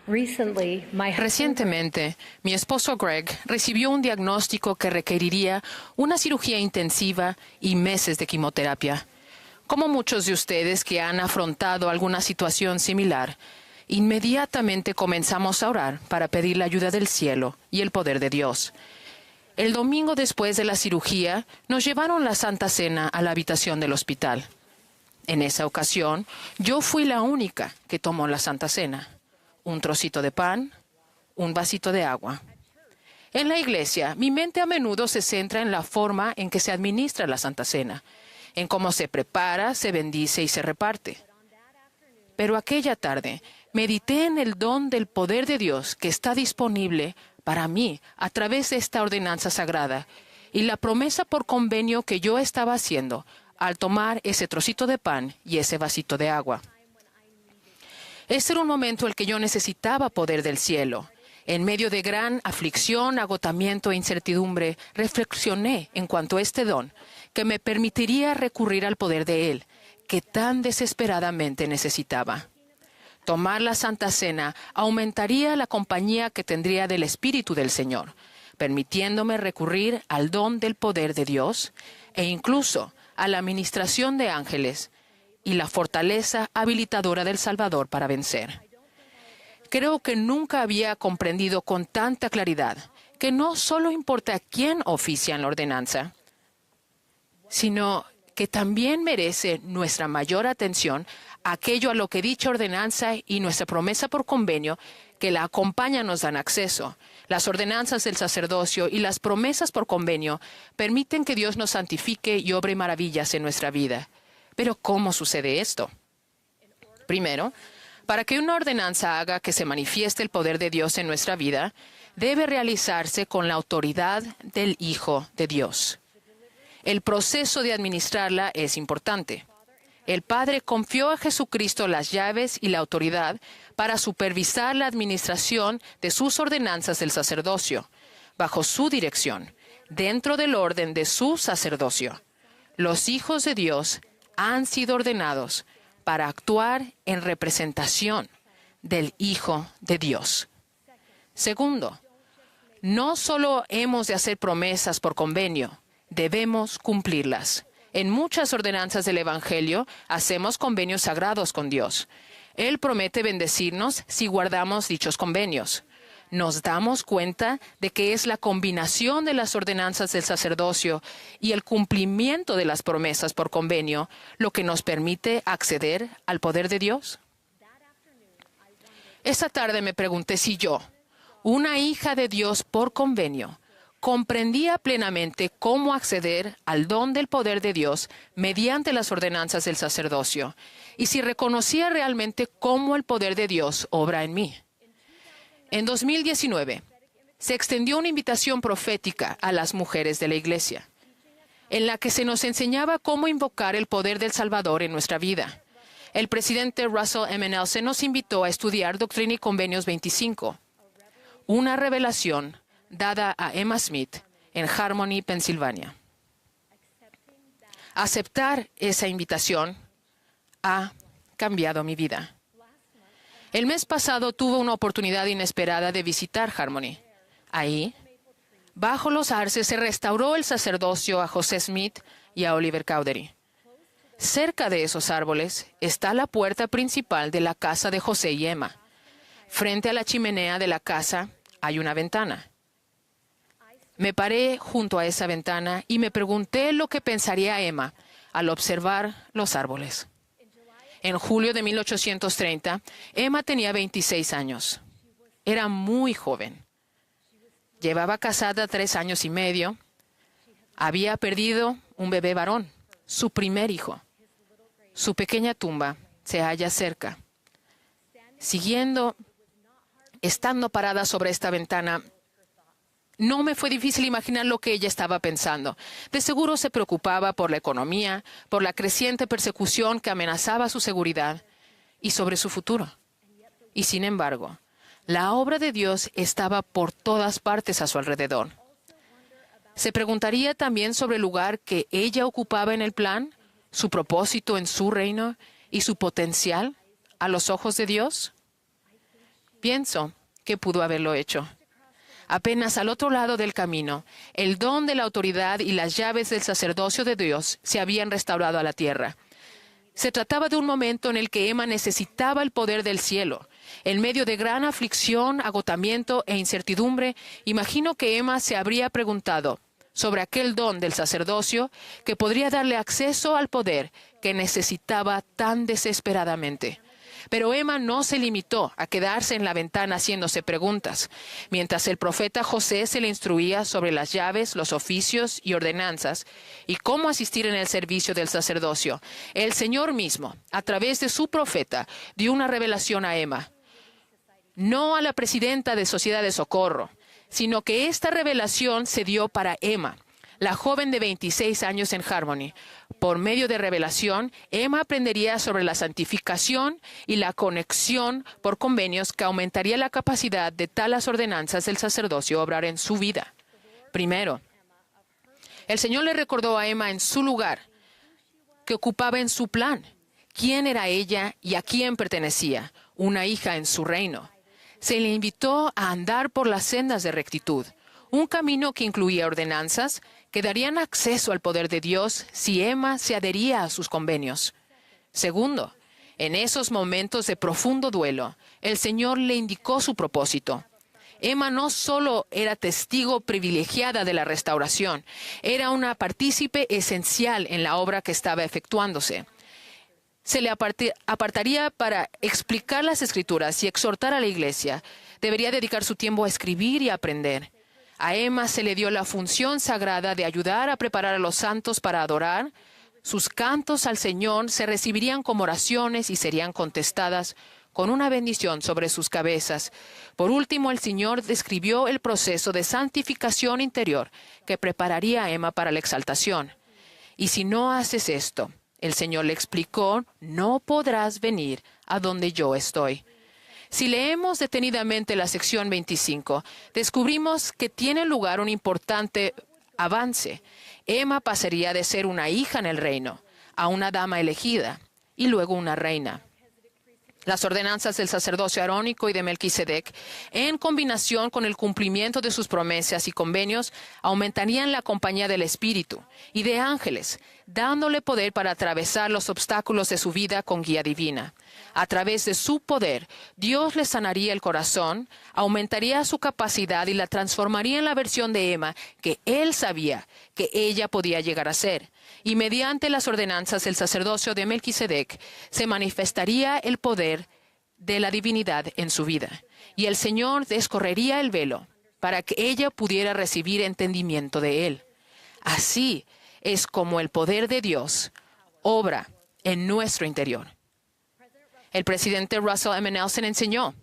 Recientemente, mi esposo Greg recibió un diagnóstico que requeriría una cirugía intensiva y meses de quimioterapia. Como muchos de ustedes que han afrontado alguna situación similar, inmediatamente comenzamos a orar para pedir la ayuda del cielo y el poder de Dios. El domingo después de la cirugía, nos llevaron la Santa Cena a la habitación del hospital. En esa ocasión, yo fui la única que tomó la Santa Cena. Un trocito de pan, un vasito de agua. En la iglesia, mi mente a menudo se centra en la forma en que se administra la Santa Cena, en cómo se prepara, se bendice y se reparte. Pero aquella tarde, medité en el don del poder de Dios que está disponible para mí a través de esta ordenanza sagrada y la promesa por convenio que yo estaba haciendo al tomar ese trocito de pan y ese vasito de agua. Ese era un momento en el que yo necesitaba poder del cielo. En medio de gran aflicción, agotamiento e incertidumbre, reflexioné en cuanto a este don que me permitiría recurrir al poder de Él, que tan desesperadamente necesitaba. Tomar la Santa Cena aumentaría la compañía que tendría del Espíritu del Señor, permitiéndome recurrir al don del poder de Dios e incluso a la administración de ángeles y la fortaleza habilitadora del Salvador para vencer. Creo que nunca había comprendido con tanta claridad que no solo importa quién oficia en la ordenanza, sino que también merece nuestra mayor atención aquello a lo que dicha ordenanza y nuestra promesa por convenio que la acompaña nos dan acceso. Las ordenanzas del sacerdocio y las promesas por convenio permiten que Dios nos santifique y obre maravillas en nuestra vida. Pero ¿cómo sucede esto? Primero, para que una ordenanza haga que se manifieste el poder de Dios en nuestra vida, debe realizarse con la autoridad del Hijo de Dios. El proceso de administrarla es importante. El Padre confió a Jesucristo las llaves y la autoridad para supervisar la administración de sus ordenanzas del sacerdocio, bajo su dirección, dentro del orden de su sacerdocio. Los hijos de Dios han sido ordenados para actuar en representación del Hijo de Dios. Segundo, no solo hemos de hacer promesas por convenio, debemos cumplirlas. En muchas ordenanzas del Evangelio hacemos convenios sagrados con Dios. Él promete bendecirnos si guardamos dichos convenios. Nos damos cuenta de que es la combinación de las ordenanzas del sacerdocio y el cumplimiento de las promesas por convenio lo que nos permite acceder al poder de Dios. Esta tarde me pregunté si yo, una hija de Dios por convenio, comprendía plenamente cómo acceder al don del poder de Dios mediante las ordenanzas del sacerdocio y si reconocía realmente cómo el poder de Dios obra en mí. En 2019, se extendió una invitación profética a las mujeres de la Iglesia, en la que se nos enseñaba cómo invocar el poder del Salvador en nuestra vida. El presidente Russell M. Nelson nos invitó a estudiar Doctrina y Convenios 25, una revelación dada a Emma Smith en Harmony, Pensilvania. Aceptar esa invitación ha cambiado mi vida. El mes pasado tuve una oportunidad inesperada de visitar Harmony. Ahí, bajo los arces, se restauró el sacerdocio a José Smith y a Oliver Cowdery. Cerca de esos árboles está la puerta principal de la casa de José y Emma. Frente a la chimenea de la casa hay una ventana. Me paré junto a esa ventana y me pregunté lo que pensaría Emma al observar los árboles. En julio de 1830, Emma tenía 26 años. Era muy joven. Llevaba casada 3 años y medio. Había perdido un bebé varón, su primer hijo. Su pequeña tumba se halla cerca. Estando parada sobre esta ventana, no me fue difícil imaginar lo que ella estaba pensando. De seguro se preocupaba por la economía, por la creciente persecución que amenazaba su seguridad y sobre su futuro. Y sin embargo, la obra de Dios estaba por todas partes a su alrededor. Se preguntaría también sobre el lugar que ella ocupaba en el plan, su propósito en su reino y su potencial a los ojos de Dios. Pienso que pudo haberlo hecho. Apenas al otro lado del camino, el don de la autoridad y las llaves del sacerdocio de Dios se habían restaurado a la tierra. Se trataba de un momento en el que Emma necesitaba el poder del cielo. En medio de gran aflicción, agotamiento e incertidumbre, imagino que Emma se habría preguntado sobre aquel don del sacerdocio que podría darle acceso al poder que necesitaba tan desesperadamente. Pero Emma no se limitó a quedarse en la ventana haciéndose preguntas. Mientras el profeta José se le instruía sobre las llaves, los oficios y ordenanzas y cómo asistir en el servicio del sacerdocio, el Señor mismo, a través de su profeta, dio una revelación a Emma. No a la presidenta de Sociedad de Socorro, sino que esta revelación se dio para Emma, la joven de 26 años en Harmony. Por medio de revelación, Emma aprendería sobre la santificación y la conexión por convenios que aumentaría la capacidad de tales ordenanzas del sacerdocio obrar en su vida. Primero, el Señor le recordó a Emma en su lugar que ocupaba en su plan, quién era ella y a quién pertenecía, una hija en su reino. Se le invitó a andar por las sendas de rectitud, un camino que incluía ordenanzas que darían acceso al poder de Dios si Emma se adhería a sus convenios. Segundo, en esos momentos de profundo duelo, el Señor le indicó su propósito. Emma no solo era testigo privilegiada de la restauración, era una partícipe esencial en la obra que estaba efectuándose. Se le apartaría para explicar las Escrituras y exhortar a la iglesia. Debería dedicar su tiempo a escribir y a aprender. A Emma se le dio la función sagrada de ayudar a preparar a los santos para adorar. Sus cantos al Señor se recibirían como oraciones y serían contestadas con una bendición sobre sus cabezas. Por último, el Señor describió el proceso de santificación interior que prepararía a Emma para la exaltación. Y si no haces esto, el Señor le explicó, no podrás venir a donde yo estoy. Si leemos detenidamente la sección 25, descubrimos que tiene lugar un importante avance. Emma pasaría de ser una hija en el reino a una dama elegida y luego una reina. Las ordenanzas del sacerdocio arónico y de Melquisedec, en combinación con el cumplimiento de sus promesas y convenios, aumentarían la compañía del Espíritu y de ángeles, dándole poder para atravesar los obstáculos de su vida con guía divina. A través de su poder, Dios le sanaría el corazón, aumentaría su capacidad y la transformaría en la versión de Emma que él sabía que ella podía llegar a ser. Y mediante las ordenanzas del sacerdocio de Melquisedec se manifestaría el poder de la divinidad en su vida. Y el Señor descorrería el velo para que ella pudiera recibir entendimiento de él. Así es como el poder de Dios obra en nuestro interior. El presidente Russell M. Nelson enseñó,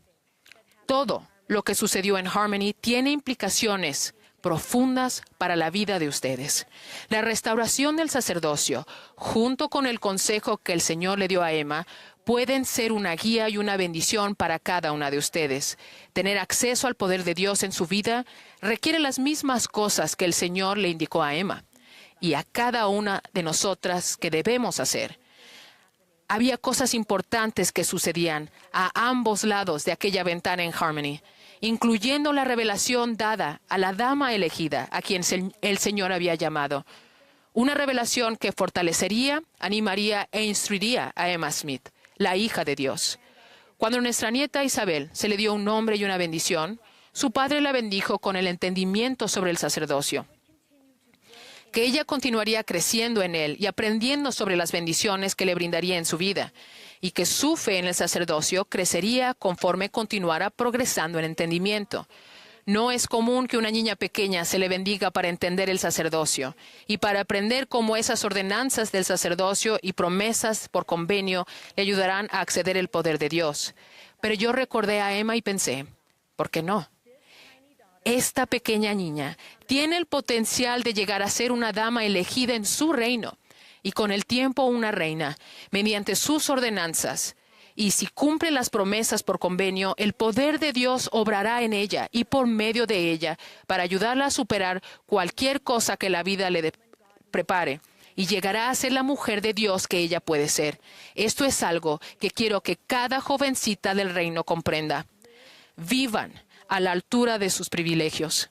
todo lo que sucedió en Harmony tiene implicaciones profundas para la vida de ustedes. La restauración del sacerdocio, junto con el consejo que el Señor le dio a Emma, pueden ser una guía y una bendición para cada una de ustedes. Tener acceso al poder de Dios en su vida requiere las mismas cosas que el Señor le indicó a Emma y a cada una de nosotras que debemos hacer. Había cosas importantes que sucedían a ambos lados de aquella ventana en Harmony, incluyendo la revelación dada a la dama elegida, a quien el Señor había llamado. Una revelación que fortalecería, animaría e instruiría a Emma Smith, la hija de Dios. Cuando nuestra nieta Isabel se le dio un nombre y una bendición, su padre la bendijo con el entendimiento sobre el sacerdocio, que ella continuaría creciendo en él y aprendiendo sobre las bendiciones que le brindaría en su vida, y que su fe en el sacerdocio crecería conforme continuara progresando en entendimiento. No es común que una niña pequeña se le bendiga para entender el sacerdocio y para aprender cómo esas ordenanzas del sacerdocio y promesas por convenio le ayudarán a acceder al poder de Dios. Pero yo recordé a Emma y pensé, ¿por qué no? Esta pequeña niña tiene el potencial de llegar a ser una dama elegida en su reino y con el tiempo una reina, mediante sus ordenanzas. Y si cumple las promesas por convenio, el poder de Dios obrará en ella y por medio de ella para ayudarla a superar cualquier cosa que la vida le prepare y llegará a ser la mujer de Dios que ella puede ser. Esto es algo que quiero que cada jovencita del reino comprenda. Vivan a la altura de sus privilegios.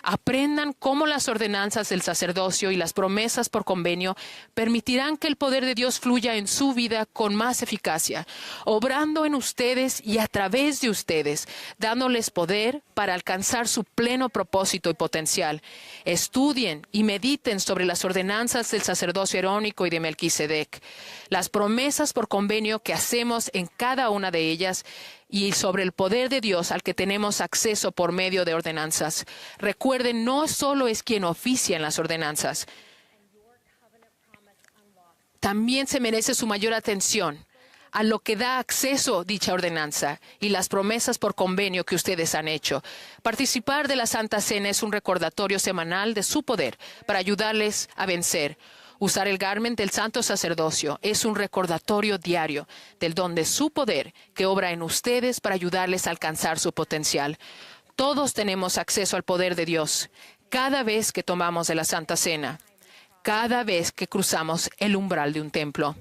Aprendan cómo las ordenanzas del sacerdocio y las promesas por convenio permitirán que el poder de Dios fluya en su vida con más eficacia, obrando en ustedes y a través de ustedes, dándoles poder para alcanzar su pleno propósito y potencial. Estudien y mediten sobre las ordenanzas del sacerdocio arónico y de Melquisedec, las promesas por convenio que hacemos en cada una de ellas, y sobre el poder de Dios al que tenemos acceso por medio de ordenanzas. Recuerden, no solo es quien oficia en las ordenanzas, también se merece su mayor atención a lo que da acceso dicha ordenanza y las promesas por convenio que ustedes han hecho. Participar de la Santa Cena es un recordatorio semanal de su poder para ayudarles a vencer. Usar el garment del santo sacerdocio es un recordatorio diario del don de su poder que obra en ustedes para ayudarles a alcanzar su potencial. Todos tenemos acceso al poder de Dios cada vez que tomamos de la Santa Cena, cada vez que cruzamos el umbral de un templo.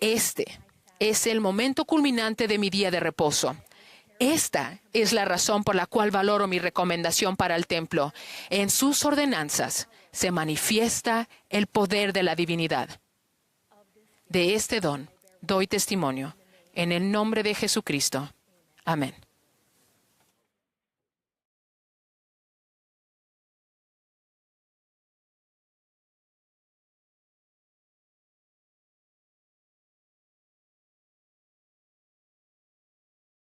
Este es el momento culminante de mi día de reposo. Esta es la razón por la cual valoro mi recomendación para el templo. En sus ordenanzas se manifiesta el poder de la divinidad. De este don doy testimonio en el nombre de Jesucristo. Amén.